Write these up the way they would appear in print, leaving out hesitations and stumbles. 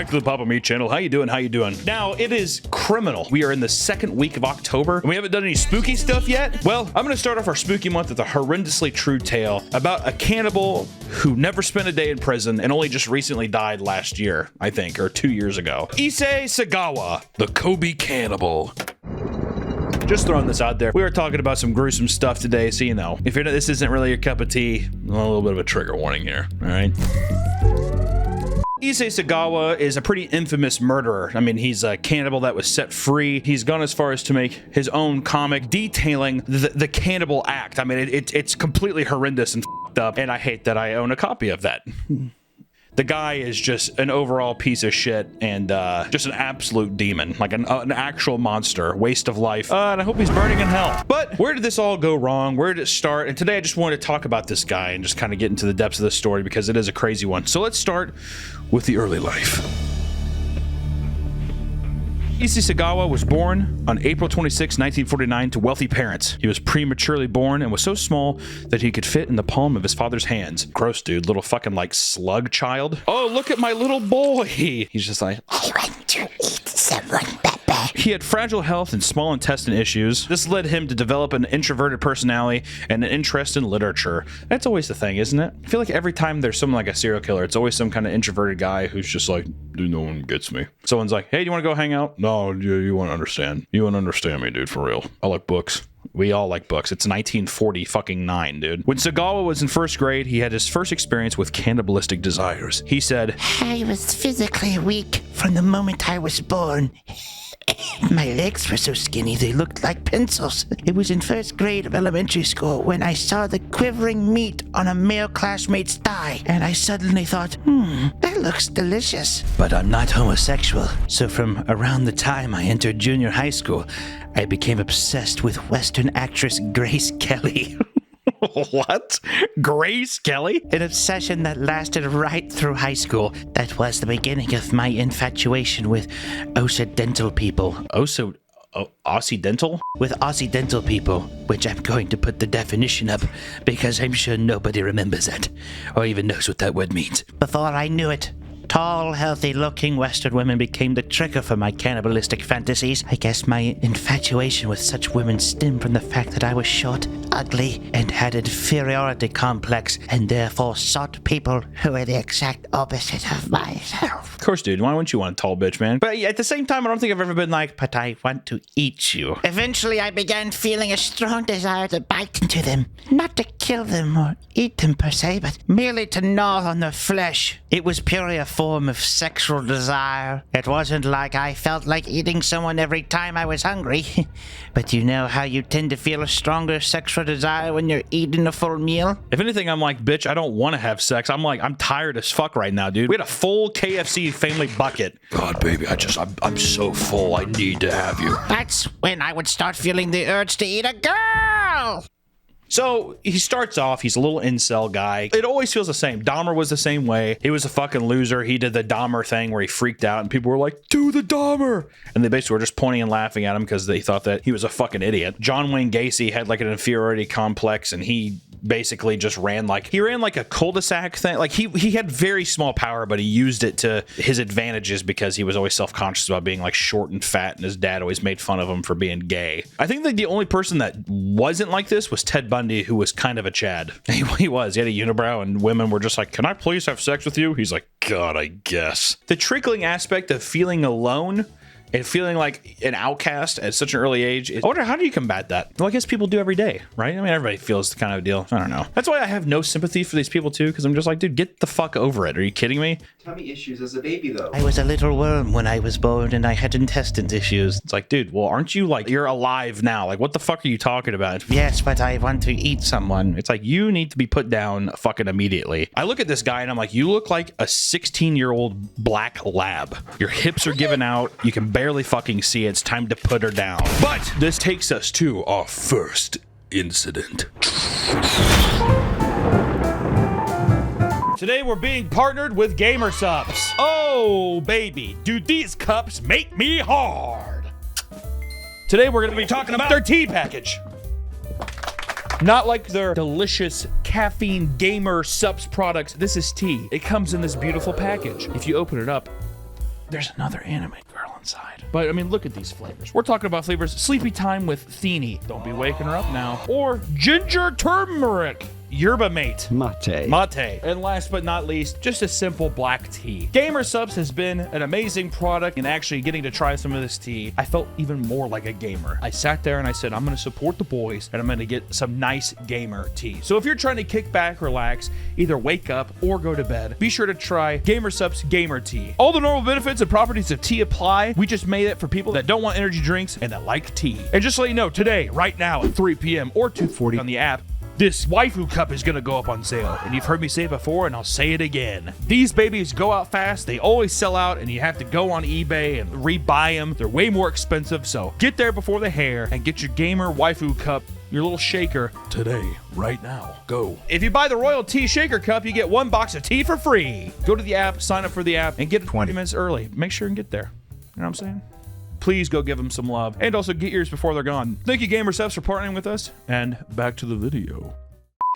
back to the Papa Meat channel. How you doing? How you doing? Now, it is criminal. We are in the second week of October, and we haven't done any spooky stuff yet. Well, I'm going to start off our spooky month with a horrendously true tale about a cannibal who never spent a day in prison and only just recently died last year, I think, or 2 years ago. Issei Sagawa, the Kobe cannibal. Just throwing this out there. We were talking about some gruesome stuff today, so you know, if this isn't really your cup of tea, a little bit of a trigger warning here, all right? Issei Sagawa is a pretty infamous murderer. I mean, he's a cannibal that was set free. He's gone as far as to make his own comic detailing the cannibal act. I mean, it's completely horrendous and f***ed up, and I hate that I own a copy of that. The guy is just an overall piece of shit and just an absolute demon, like an actual monster, waste of life. And I hope he's burning in hell. But where did this all go wrong? Where did it start? And today I just wanted to talk about this guy and just kind of get into the depths of the story because it is a crazy one. So let's start with the early life. Issei Sagawa was born on April 26, 1949 to wealthy parents. He was prematurely born and was so small that he could fit in the palm of his father's hands. Gross, dude. Little fucking like slug child. Oh, look at my little boy. He's just like, I want to eat someone, Papa. He had fragile health and small intestine issues. This led him to develop an introverted personality and an interest in literature. That's always the thing, isn't it? I feel like every time there's someone like a serial killer, it's always some kind of introverted guy who's just like, dude, no one gets me. Someone's like, hey, do you want to go hang out? No, you want to understand. You want to understand me, dude, for real. I like books. We all like books. It's 1949, dude. When Sagawa was in first grade, he had his first experience with cannibalistic desires. He said, I was physically weak from the moment I was born. My legs were so skinny they looked like pencils. It was in first grade of elementary school when I saw the quivering meat on a male classmate's thigh, and I suddenly thought, that looks delicious. But I'm not homosexual, so from around the time I entered junior high school, I became obsessed with Western actress Grace Kelly. what? Grace Kelly? An obsession that lasted right through high school. That was the beginning of my infatuation with Occidental people. Occidental? With Occidental people, which I'm going to put the definition up because I'm sure nobody remembers that or even knows what that word means. Before I knew it, tall, healthy-looking Western women became the trigger for my cannibalistic fantasies. I guess my infatuation with such women stemmed from the fact that I was short, ugly, and had an inferiority complex, and therefore sought people who were the exact opposite of myself. Of course, dude. Why wouldn't you want a tall bitch, man? But at the same time, I don't think I've ever been like, but I want to eat you. Eventually, I began feeling a strong desire to bite into them. Not to kill them or eat them per se, but merely to gnaw on their flesh. It was purely a form of sexual desire. It wasn't like I felt like eating someone every time I was hungry. But you know how you tend to feel a stronger sexual desire when you're eating a full meal? If anything, I'm like, bitch, I don't want to have sex. I'm tired as fuck right now, dude. We had a full KFC family bucket. God, baby, I'm so full. I need to have you. That's when I would start feeling the urge to eat a girl. So he starts off, he's a little incel guy. It always feels the same. Dahmer was the same way. He was a fucking loser. He did the Dahmer thing where he freaked out and people were like, do the Dahmer. And they basically were just pointing and laughing at him because they thought that he was a fucking idiot. John Wayne Gacy had like an inferiority complex and he basically just ran like a cul-de-sac thing. Like he had very small power, but he used it to his advantages because he was always self-conscious about being like short and fat, and his dad always made fun of him for being gay. I think that the only person that wasn't like this was Ted Bundy, who was kind of a Chad. He was. He had a unibrow, and women were just like, can I please have sex with you? He's like, God, I guess. The trickling aspect of feeling alone and feeling like an outcast at such an early age. I wonder, how do you combat that? Well, I guess people do every day, right? I mean, everybody feels the kind of deal. I don't know. That's why I have no sympathy for these people too, because I'm just like, dude, get the fuck over it. Are you kidding me? Tummy issues as a baby, though. I was a little worm when I was born, and I had intestine issues. It's like, dude, well, aren't you like, you're alive now? Like, what the fuck are you talking about? Yes, but I want to eat someone. It's like, you need to be put down fucking immediately. I look at this guy and I'm like, you look like a 16-year-old black lab. Your hips are given out. You can barely fucking see. It's time to put her down. But this takes us to our first incident. Today we're being partnered with GamerSupps. Oh, baby, do these cups make me hard. Today we're going to be talking about their tea package. Not like their delicious caffeine GamerSupps products. This is tea. It comes in this beautiful package. If you open it up, There's another anime girl inside. But I mean, look at these flavors. We're talking about flavors. Sleepy time with Theeny. Don't be waking her up now. Or ginger turmeric. Yerba mate. Mate. And last but not least, just a simple black tea. Gamer Supps has been an amazing product, and actually getting to try some of this tea, I felt even more like a gamer. I sat there and I said, I'm going to support the boys and I'm going to get some nice gamer tea. So if you're trying to kick back, relax, either wake up or go to bed, be sure to try Gamer Supps Gamer Tea. All the normal benefits and properties of tea apply. We just made it for people that don't want energy drinks and that like tea. And just to let you know, today, right now at 3 p.m. or 2:40 on the app, this waifu cup is gonna go up on sale. And you've heard me say it before, and I'll say it again. These babies go out fast, they always sell out, and you have to go on eBay and rebuy them. They're way more expensive, so get there before the hair and get your gamer waifu cup, your little shaker, today, right now. Go. If you buy the Royal Tea Shaker Cup, you get 1 box of tea for free. Go to the app, sign up for the app, and get it 20 minutes early. Make sure and get there. You know what I'm saying? Please go give them some love, and also get yours before they're gone. Thank you, Gamer Supps, for partnering with us, and back to the video.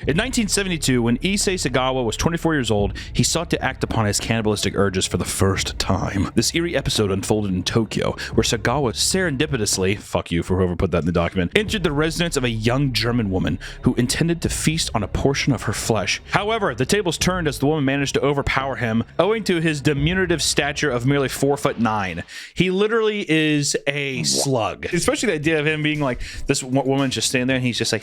In 1972, when Issei Sagawa was 24 years old, he sought to act upon his cannibalistic urges for the first time. This eerie episode unfolded in Tokyo, where Sagawa serendipitously, fuck you for whoever put that in the document, entered the residence of a young German woman who intended to feast on a portion of her flesh. However, the tables turned as the woman managed to overpower him, owing to his diminutive stature of merely 4'9". He literally is a slug. Especially the idea of him being like, this woman just standing there and he's just like,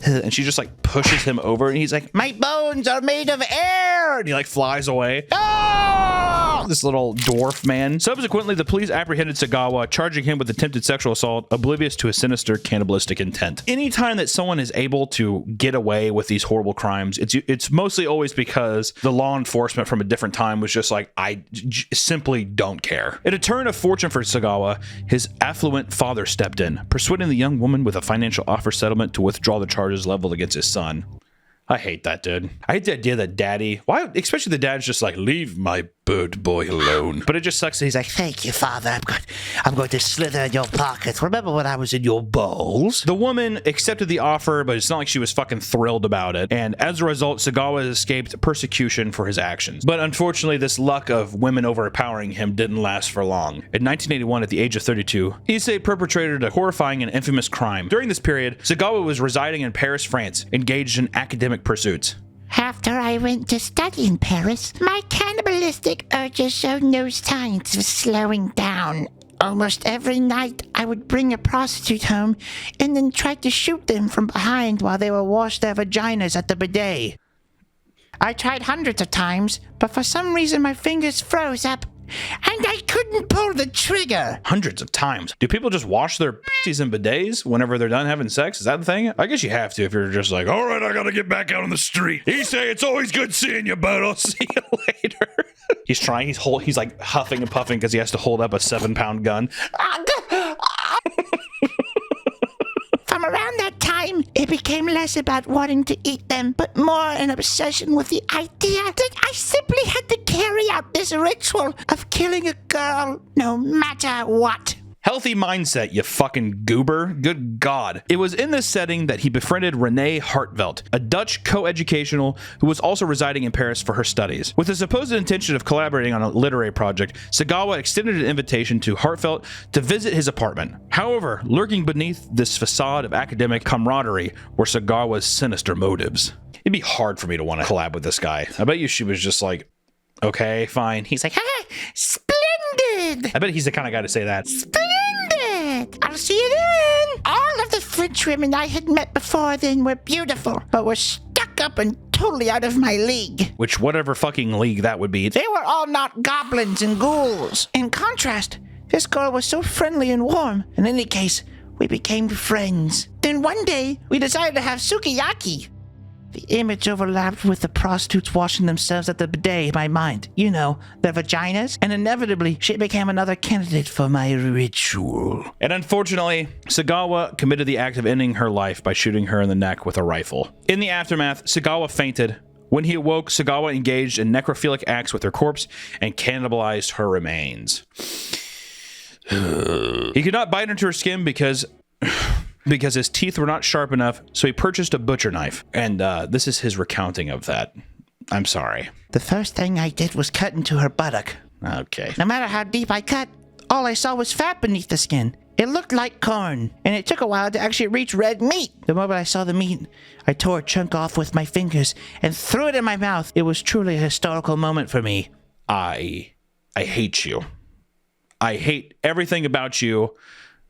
and she just like pushes him over and he's like, my bones are made of air, and he like flies away. Oh! This little dwarf man. Subsequently, the police apprehended Sagawa, charging him with attempted sexual assault, oblivious to his sinister cannibalistic intent. Anytime that someone is able to get away with these horrible crimes, it's mostly always because the law enforcement from a different time was just like, I simply don't care. In a turn of fortune for Sagawa, his affluent father stepped in, persuading the young woman with a financial offer settlement to withdraw the charges leveled against his son. I hate that, dude. I hate the idea that daddy, why, especially the dad's just like, leave my bird boy alone. But it just sucks that he's like, Thank you, Father. I'm going to slither in your pockets. Remember when I was in your bowls? The woman accepted the offer, but it's not like she was fucking thrilled about it. And as a result, Sagawa escaped persecution for his actions. But unfortunately, this luck of women overpowering him didn't last for long. In 1981, at the age of 32, Issei perpetrated a horrifying and infamous crime. During this period, Sagawa was residing in Paris, France, engaged in academic pursuits. After I went to study in Paris, my cannibalistic urges showed no signs of slowing down. Almost every night, I would bring a prostitute home and then try to shoot them from behind while they would wash their vaginas at the bidet. I tried hundreds of times, but for some reason my fingers froze up and I couldn't pull the trigger. Hundreds of times. Do people just wash their pussies in bidets whenever they're done having sex? Is that the thing? I guess you have to if you're just like, all right, I gotta get back out on the street. Issei, it's always good seeing you, bud. I'll see you later. He's trying. He's like huffing and puffing because he has to hold up a 7-pound gun. From around that time, it became less about wanting to eat them, but more an obsession with the idea that I simply had to carry out this ritual of killing a girl no matter what. Healthy mindset, you fucking goober. Good God. It was in this setting that he befriended Renee Hartvelt, a Dutch co-educational who was also residing in Paris for her studies. With the supposed intention of collaborating on a literary project, Sagawa extended an invitation to Hartvelt to visit his apartment. However, lurking beneath this facade of academic camaraderie were Sagawa's sinister motives. It'd be hard for me to want to collab with this guy. I bet you she was just like, okay, fine. He's like, Ha! Splendid! I bet he's the kind of guy to say that. Splendid! I'll see you then! All of the French women I had met before then were beautiful, but were stuck up and totally out of my league. Which, whatever fucking league that would be. They were all not goblins and ghouls. In contrast, this girl was so friendly and warm. In any case, we became friends. Then one day, we decided to have sukiyaki. The image overlapped with the prostitutes washing themselves at the bidet in my mind. You know, their vaginas. And inevitably, she became another candidate for my ritual. And unfortunately, Sagawa committed the act of ending her life by shooting her in the neck with a rifle. In the aftermath, Sagawa fainted. When he awoke, Sagawa engaged in necrophilic acts with her corpse and cannibalized her remains. He could not bite into her skin because his teeth were not sharp enough, so he purchased a butcher knife. And this is his recounting of that. I'm sorry. The first thing I did was cut into her buttock. Okay. No matter how deep I cut, all I saw was fat beneath the skin. It looked like corn, and it took a while to actually reach red meat. The moment I saw the meat, I tore a chunk off with my fingers and threw it in my mouth. It was truly a historical moment for me. I hate you. I hate everything about you.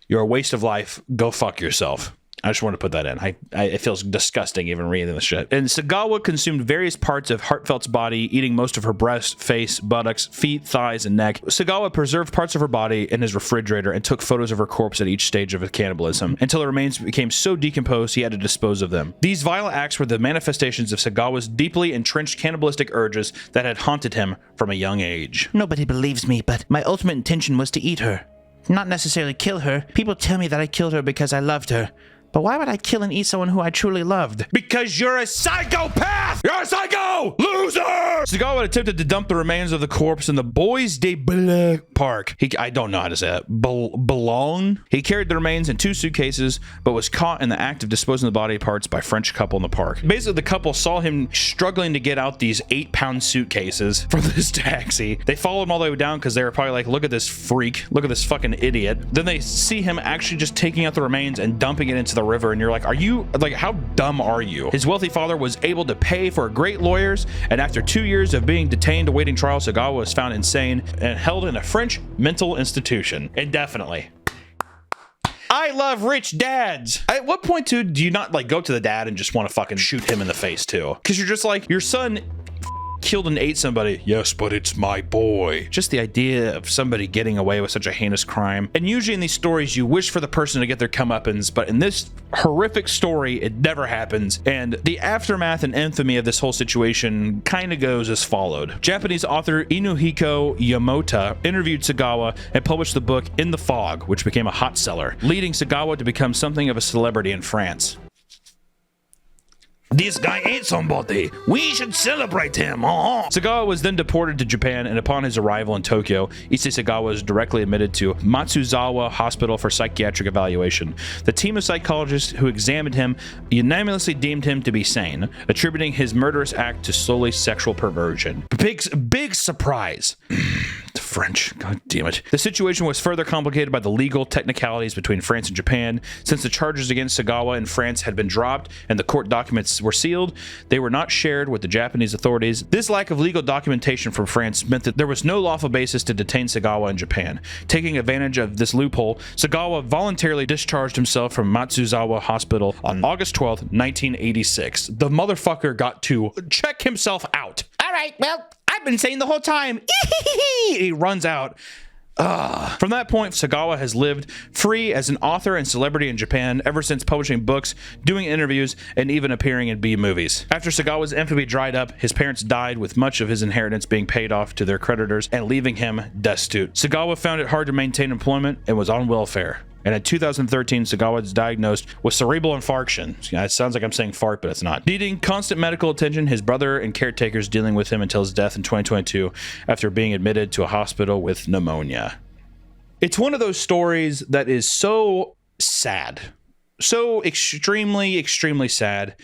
You're a waste of life. Go fuck yourself. I just want to put that in. It feels disgusting even reading this shit. And Sagawa consumed various parts of Hartfeldt's body, eating most of her breast, face, buttocks, feet, thighs, and neck. Sagawa preserved parts of her body in his refrigerator and took photos of her corpse at each stage of his cannibalism, until the remains became so decomposed he had to dispose of them. These violent acts were the manifestations of Sagawa's deeply entrenched cannibalistic urges that had haunted him from a young age. Nobody believes me, but my ultimate intention was to eat her. Not necessarily kill her. People tell me that I killed her because I loved her. But why would I kill and eat someone who I truly loved? Because you're a psychopath! You're a psycho! Loser! Sagawa attempted to dump the remains of the corpse in the Bois de Boulogne Park. I don't know how to say that. Boulogne? He carried the remains in 2 suitcases, but was caught in the act of disposing of the body parts by a French couple in the park. Basically, the couple saw him struggling to get out these 8-pound suitcases from this taxi. They followed him all the way down because they were probably like, look at this freak. Look at this fucking idiot. Then they see him actually just taking out the remains and dumping it into the river, and you're like, how dumb are you? His wealthy father was able to pay for great lawyers, and after 2 years of being detained awaiting trial, Sagawa was found insane and held in a French mental institution indefinitely. I love rich dads. At what point, too, do you not like go to the dad and just want to fucking shoot him in the face too? Because you're just like, your son killed and ate somebody. Yes, but it's my boy. Just the idea of somebody getting away with such a heinous crime. And usually in these stories, you wish for the person to get their comeuppance, but in this horrific story, it never happens. And the aftermath and infamy of this whole situation kind of goes as followed. Japanese author Inuhiko Yamota interviewed Sagawa and published the book In the Fog, which became a hot seller, leading Sagawa to become something of a celebrity in France. This guy ate somebody. We should celebrate him. Sagawa was then deported to Japan, and upon his arrival in Tokyo, Issei Sagawa was directly admitted to Matsuzawa Hospital for psychiatric evaluation. The team of psychologists who examined him unanimously deemed him to be sane, attributing his murderous act to solely sexual perversion. Big surprise. The French, god damn it. The situation was further complicated by the legal technicalities between France and Japan. Since the charges against Sagawa in France had been dropped and the court documents were sealed, they were not shared with the Japanese authorities. This lack of legal documentation from France meant that there was no lawful basis to detain Sagawa in Japan. Taking advantage of this loophole, Sagawa voluntarily discharged himself from Matsuzawa Hospital on August 12th, 1986. The motherfucker got to check himself out. All right, well, I've been saying the whole time. He runs out. From that point, Sagawa has lived free as an author and celebrity in Japan ever since publishing books, doing interviews, and even appearing in B-movies. After Sagawa's infamy dried up, his parents died, with much of his inheritance being paid off to their creditors and leaving him destitute. Sagawa found it hard to maintain employment and was on welfare. And in 2013, Sagawa was diagnosed with cerebral infarction. It sounds like I'm saying fart, but it's not. Needing constant medical attention, his brother and caretakers dealing with him until his death in 2022 after being admitted to a hospital with pneumonia. It's one of those stories that is so sad. So extremely, extremely sad.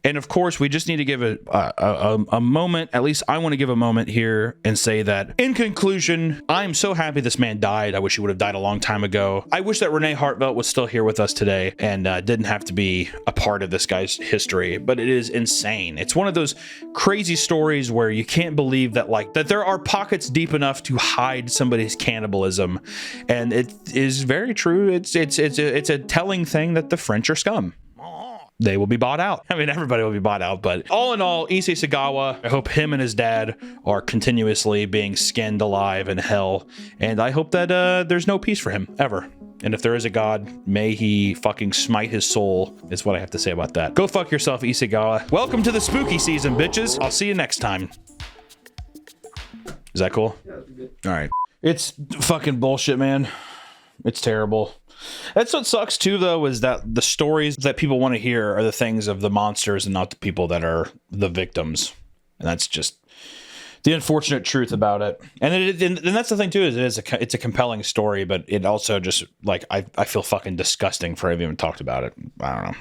And of course, we just need to give a moment. At least I want to give a moment here and say that, in conclusion, I'm so happy this man died. I wish he would have died a long time ago. I wish that Renee Hartfeldt was still here with us today and didn't have to be a part of this guy's history. But it is insane. It's one of those crazy stories where you can't believe that that there are pockets deep enough to hide somebody's cannibalism, and it is very true. It's a telling thing that the French are scum. They will be bought out. I mean, everybody will be bought out, but all in all, Issei Sagawa, I hope him and his dad are continuously being skinned alive in hell, and I hope that there's no peace for him, ever. And if there is a God, may he fucking smite his soul, is what I have to say about that. Go fuck yourself, Issei Sagawa. Welcome to the spooky season, bitches. I'll see you next time. Is that cool? Yeah, that'd be good. All right. It's fucking bullshit, man. It's terrible. That's what sucks too, though, is that the stories that people want to hear are the things of the monsters and not the people that are the victims. And that's just the unfortunate truth about it. And that's the thing too, is it's a compelling story, but it also just I feel fucking disgusting for having even talked about it. I don't know.